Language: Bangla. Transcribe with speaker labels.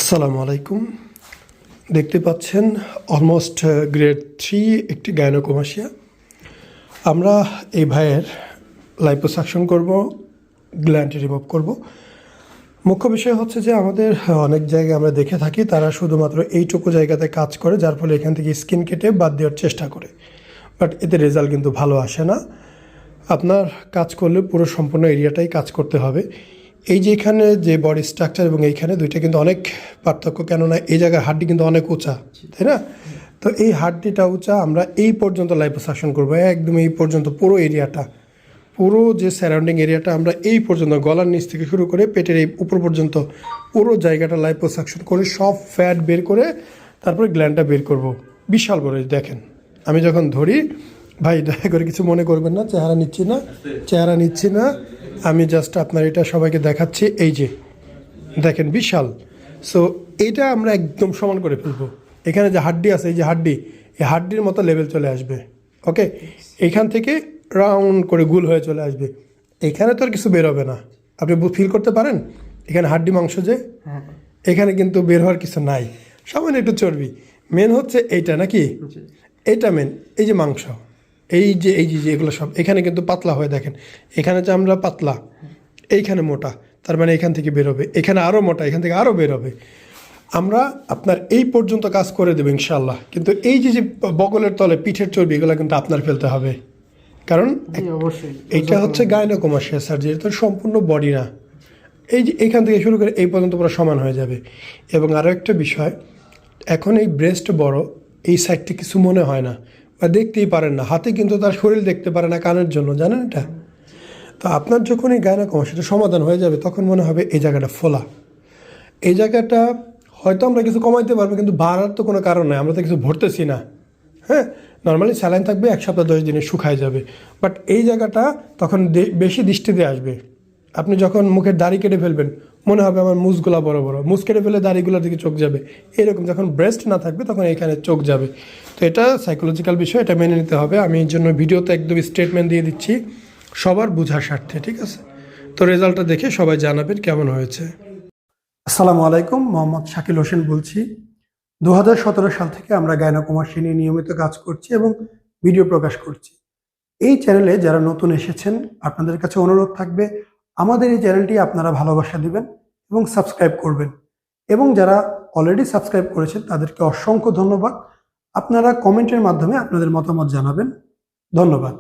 Speaker 1: আসসালামু আলাইকুম। দেখতে পাচ্ছেন অলমোস্ট গ্রেড 3 একটি গাইনোকোমাসিয়া। আমরা এই ভাইয়ের লাইপোসাকশন করব, গ্ল্যান্ড রিমুভ করব। মুখ্য বিষয় হচ্ছে যে আমাদের অনেক জায়গায় আমরা দেখে থাকি তারা শুধুমাত্র এইটুকু জায়গাতে কাজ করে, যার ফলে এখান থেকে স্কিন কেটে বাদ দেওয়ার চেষ্টা করে, বাট এতে রেজাল্ট কিন্তু ভালো আসে না। আপনার কাজ করলে পুরো সম্পূর্ণ এরিয়াটাই কাজ করতে হবে। এই যে এখানে যে বডি স্ট্রাকচার এবং এইখানে দুইটা কিন্তু অনেক পার্থক্য, কেননা এই জায়গার হাড্ডি কিন্তু অনেক উঁচা, তাই না? তো এই হাড্ডিটা উঁচা, আমরা এই পর্যন্ত লাইপোসাকশন করবো, একদম এই পর্যন্ত পুরো এরিয়াটা, পুরো যে সারাউন্ডিং এরিয়াটা আমরা এই পর্যন্ত গলার নিচ থেকে শুরু করে পেটের এই উপর পর্যন্ত পুরো জায়গাটা লাইপোসাকশন করে সব ফ্যাট বের করে তারপরে গ্ল্যান্ডটা বের করব। বিশাল বড়, দেখেন আমি যখন ধরি, ভাই দয়া করে কিছু মনে করবেন না, চেহারা নিচ্ছি না, আমি জাস্ট আপনার এটা সবাইকে দেখাচ্ছি। এই যে দেখেন বিশাল। সো এইটা আমরা একদম সমান করে ফেলবো। এখানে যে হাড্ডি আছে, এই যে হাড্ডি, এই হাড্ডির মতো লেভেল চলে আসবে। ওকে, এইখান থেকে রাউন্ড করে গোল হয়ে চলে আসবে। এখানে তো আর কিছু বের হবে না, আপনি ফিল করতে পারেন এখানে হাড্ডি মাংস যে, এখানে কিন্তু বের হওয়ার কিছু নাই, সামান্য একটু চর্বি। মেন হচ্ছে এইটা নাকি, এইটা মেন। এই যে মাংস, এই যে এগুলো সব এখানে কিন্তু পাতলা হয়ে, দেখেন এখানে যে আমরা পাতলা, এইখানে মোটা, তার মানে এখান থেকে বেরোবে, এখানে আরও মোটা, এখান থেকে আরও বেরোবে। আমরা আপনার এই পর্যন্ত কাজ করে দেবো ইনশাল্লাহ, কিন্তু এই যে বগলের তলে পিঠের চর্বি, এগুলো কিন্তু আপনার ফেলতে হবে, কারণ এইটা হচ্ছে গাইনোকোমাসিয়া সার্জারি, তো সম্পূর্ণ বডি না। এই যে এখান থেকে শুরু করে এই পর্যন্ত পুরো সমান হয়ে যাবে। এবং আরও একটা বিষয়, এখন এই ব্রেস্ট বড়, এই সাইডটি কিছু মনে হয় না বা দেখতেই পারেন না, হাতে কিন্তু তার শরীর দেখতে পারে না কানের জন্য, জানেন এটা? তো আপনার যখন এই গাইনোকোমাসিয়াটা সমাধান হয়ে যাবে, তখন মনে হবে এই জায়গাটা ফোলা। এই জায়গাটা হয়তো আমরা কিছু কমাইতে পারবো, কিন্তু বাড়ার তো কোনো কারণ নাই, আমরা তো কিছু ভরতেছি না। হ্যাঁ, নর্মালি স্যালাইন থাকবে, 1 সপ্তাহ 10 দিনে শুকায় যাবে, বাট এই জায়গাটা তখন বেশি দৃষ্টিতে আসবে। আপনি যখন মুখের দাড়ি কেটে ফেলবেন, মনে হবে আমার মুছগুলা বড় বড়, মুছ কেটে ফেলে দাড়িগুলোর দিকে চোখ যাবে, এরকম। যখন ব্রেস্ট না থাকবে তখন এখানে চোখ যাবে। তো এটা সাইকোলজিক্যাল বিষয়, এটা মেনে নিতে হবে। আমি এর জন্য ভিডিওতে একদম স্টেটমেন্ট দিয়ে দিচ্ছি সবার বোঝার স্বার্থে, ঠিক আছে? তো রেজাল্টটা দেখে সবাই জানাবেন কেমন হয়েছে। আসসালামু আলাইকুম, মোহাম্মদ শাকিল হোসেন বলছি। 2017 সাল থেকে আমরা গাইনোকোমাসিয়া নিয়ে নিয়মিত কাজ করছি এবং ভিডিও প্রকাশ করছি। এই চ্যানেলে যারা নতুন এসেছেন, আপনাদের কাছে অনুরোধ থাকবে আমাদের এই চ্যানেলটি আপনারা ভালোবাসা দিবেন এবং সাবস্ক্রাইব করবেন। এবং যারা অলরেডি সাবস্ক্রাইব করেছেন তাদেরকে অসংখ্য ধন্যবাদ। আপনারা কমেন্টের মাধ্যমে আপনাদের মতামত জানাবেন। ধন্যবাদ।